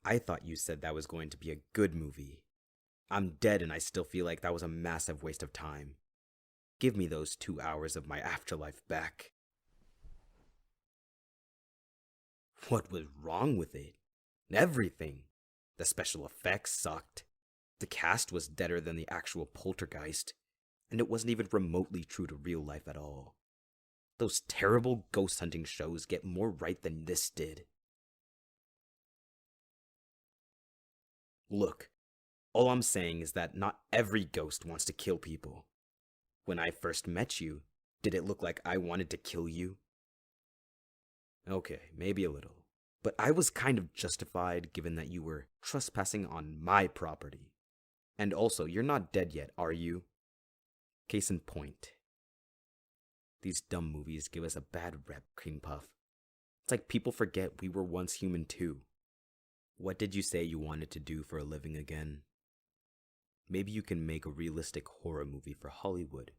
I thought you said that was going to be a good movie. I'm dead and I still feel like that was a massive waste of time. Give me those 2 hours of my afterlife back. What was wrong with it? Everything. The special effects sucked. The cast was deader than the actual poltergeist, and it wasn't even remotely true to real life at all. Those terrible ghost hunting shows get more right than this did. Look, all I'm saying is that not every ghost wants to kill people. When I first met you, did it look like I wanted to kill you? Okay, maybe a little. But I was kind of justified given that you were trespassing on my property. And also, you're not dead yet, are you? Case in point. These dumb movies give us a bad rep, Creampuff. It's like people forget we were once human too. What did you say you wanted to do for a living again? Maybe you can make a realistic horror movie for Hollywood,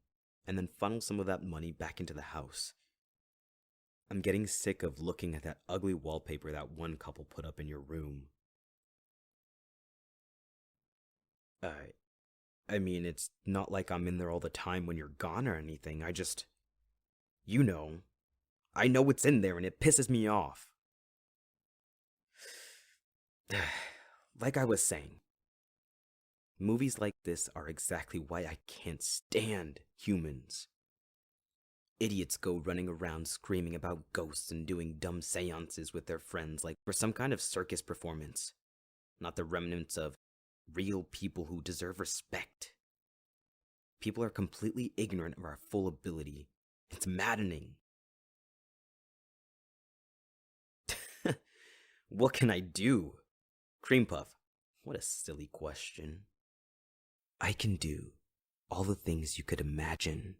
and then funnel some of that money back into the house. I'm getting sick of looking at that ugly wallpaper that one couple put up in your room. I mean, it's not like I'm in there all the time when you're gone or anything. You know. I know what's in there and it pisses me off. Like I was saying, movies like this are exactly why I can't stand humans. Idiots go running around screaming about ghosts and doing dumb seances with their friends like for some kind of circus performance, not the remnants of real people who deserve respect. People are completely ignorant of our full ability. It's maddening. What can I do? Creampuff, what a silly question. I can do all the things you could imagine,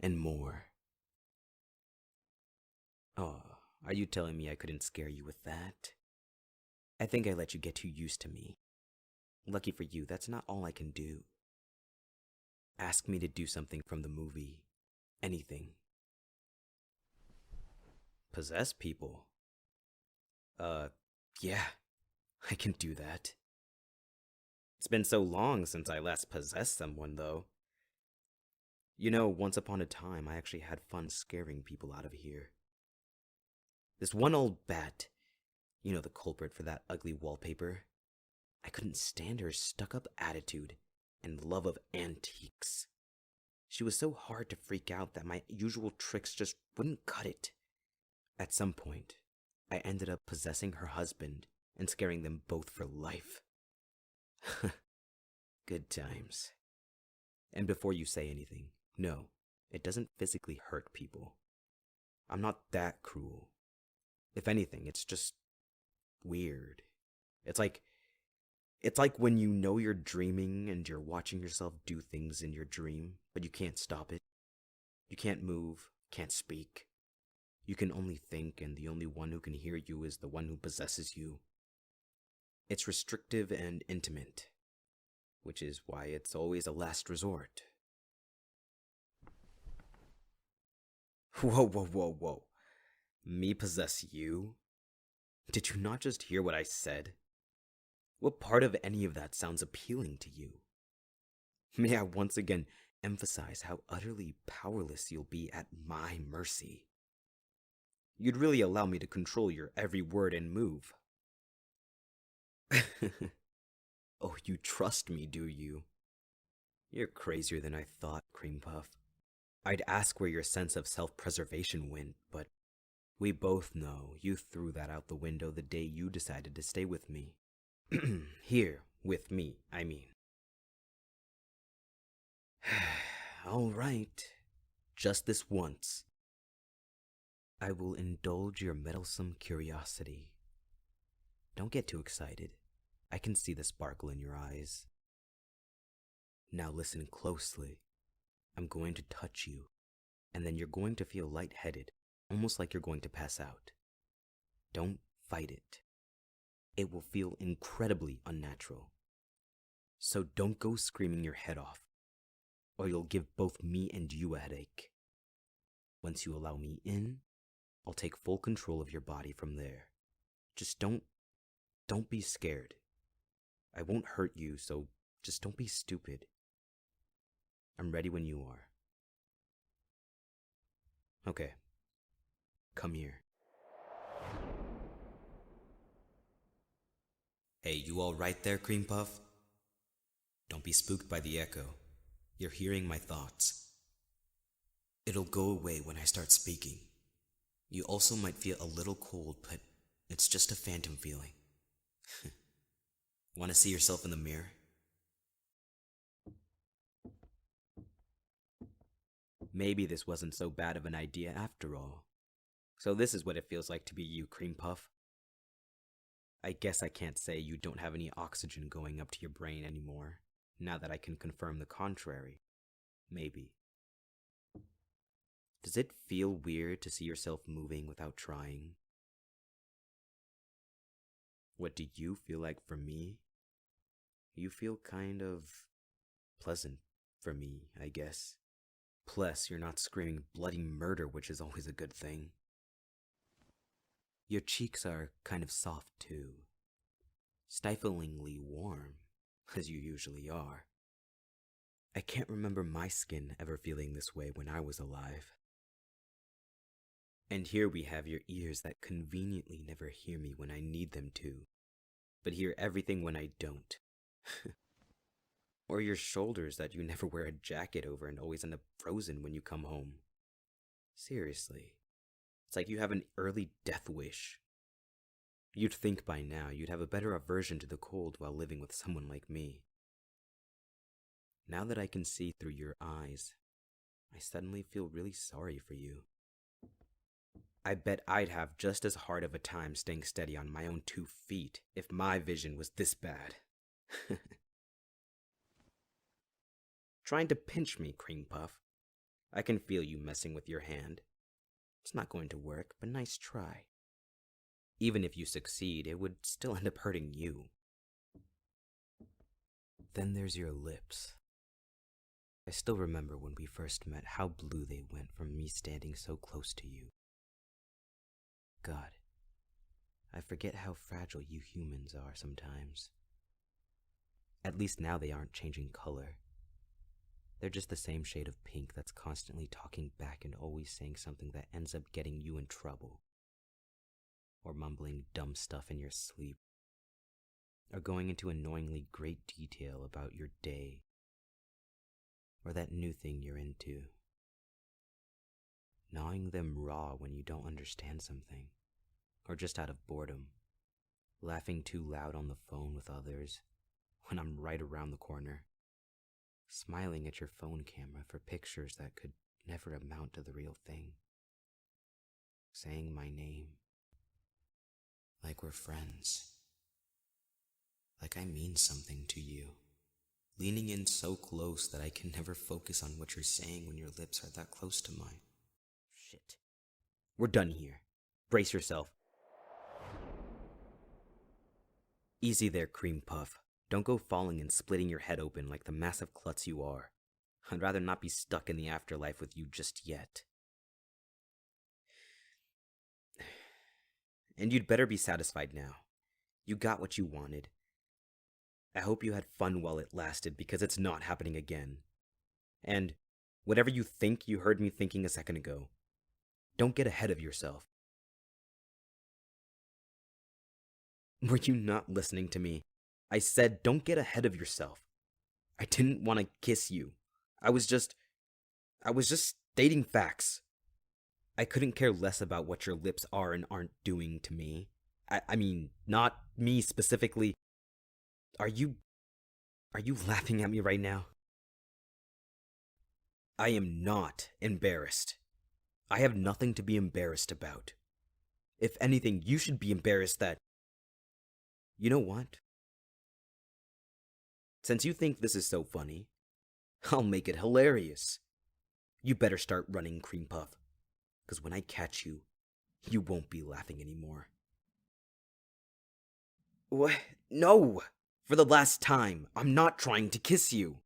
and more. Oh, are you telling me I couldn't scare you with that? I think I let you get too used to me. Lucky for you, that's not all I can do. Ask me to do something from the movie. Anything. Possess people? Yeah, I can do that. It's been so long since I last possessed someone, though. You know, once upon a time, I actually had fun scaring people out of here. This one old bat, you know, the culprit for that ugly wallpaper, I couldn't stand her stuck-up attitude and love of antiques. She was so hard to freak out that my usual tricks just wouldn't cut it. At some point, I ended up possessing her husband and scaring them both for life. Good times. And before you say anything, no, it doesn't physically hurt people. I'm not that cruel. If anything, it's just weird. It's like when you know you're dreaming and you're watching yourself do things in your dream, but you can't stop it. You can't move, can't speak. You can only think, and the only one who can hear you is the one who possesses you. It's restrictive and intimate, which is why it's always a last resort. Whoa, whoa, whoa, whoa. Me possess you? Did you not just hear what I said? What part of any of that sounds appealing to you? May I once again emphasize how utterly powerless you'll be at my mercy. You'd really allow me to control your every word and move. Oh, you trust me, do you? You're crazier than I thought, Creampuff. I'd ask where your sense of self-preservation went, but we both know you threw that out the window the day you decided to stay with me. Here, with me, I mean. All right, just this once. I will indulge your meddlesome curiosity. Don't get too excited. I can see the sparkle in your eyes. Now listen closely. I'm going to touch you, and then you're going to feel lightheaded, almost like you're going to pass out. Don't fight it. It will feel incredibly unnatural. So don't go screaming your head off, or you'll give both me and you a headache. Once you allow me in, I'll take full control of your body from there. Just don't Don't be scared. I won't hurt you, so just don't be stupid. I'm ready when you are. Okay. Come here. Hey, you all right there, Creampuff? Don't be spooked by the echo. You're hearing my thoughts. It'll go away when I start speaking. You also might feel a little cold, but it's just a phantom feeling. Want to see yourself in the mirror? Maybe this wasn't so bad of an idea after all. So this is what it feels like to be you, Creampuff. I guess I can't say you don't have any oxygen going up to your brain anymore, now that I can confirm the contrary. Maybe. Does it feel weird to see yourself moving without trying? What do you feel like for me? You feel kind of pleasant for me, I guess. Plus, you're not screaming bloody murder, which is always a good thing. Your cheeks are kind of soft, too. Stiflingly warm, as you usually are. I can't remember my skin ever feeling this way when I was alive. And here we have your ears that conveniently never hear me when I need them to, but hear everything when I don't. Or your shoulders that you never wear a jacket over and always end up frozen when you come home. Seriously. It's like you have an early death wish. You'd think by now you'd have a better aversion to the cold while living with someone like me. Now that I can see through your eyes, I suddenly feel really sorry for you. I bet I'd have just as hard of a time staying steady on my own 2 feet if my vision was this bad. Trying to pinch me, Creampuff. I can feel you messing with your hand. It's not going to work, but nice try. Even if you succeed, it would still end up hurting you. Then there's your lips. I still remember when we first met how blue they went from me standing so close to you. God, I forget how fragile you humans are sometimes. At least now they aren't changing color. They're just the same shade of pink that's constantly talking back and always saying something that ends up getting you in trouble. Or mumbling dumb stuff in your sleep. Or going into annoyingly great detail about your day. Or that new thing you're into. Gnawing them raw when you don't understand something. Or just out of boredom. Laughing too loud on the phone with others when I'm right around the corner. Smiling at your phone camera for pictures that could never amount to the real thing. Saying my name. Like we're friends. Like I mean something to you. Leaning in so close that I can never focus on what you're saying when your lips are that close to mine. Shit. We're done here. Brace yourself. Easy there, Creampuff. Don't go falling and splitting your head open like the massive klutz you are. I'd rather not be stuck in the afterlife with you just yet. And you'd better be satisfied now. You got what you wanted. I hope you had fun while it lasted, because it's not happening again. And whatever you think you heard me thinking a second ago, don't get ahead of yourself. Were you not listening to me? I said, don't get ahead of yourself. I didn't want to kiss you. I was just stating facts. I couldn't care less about what your lips are and aren't doing to me. I mean, not me specifically. Are you laughing at me right now? I am not embarrassed. I have nothing to be embarrassed about. If anything, you should be embarrassed that... You know what? Since you think this is so funny, I'll make it hilarious. You better start running, Creampuff, because when I catch you, you won't be laughing anymore. What? No! For the last time, I'm not trying to kiss you.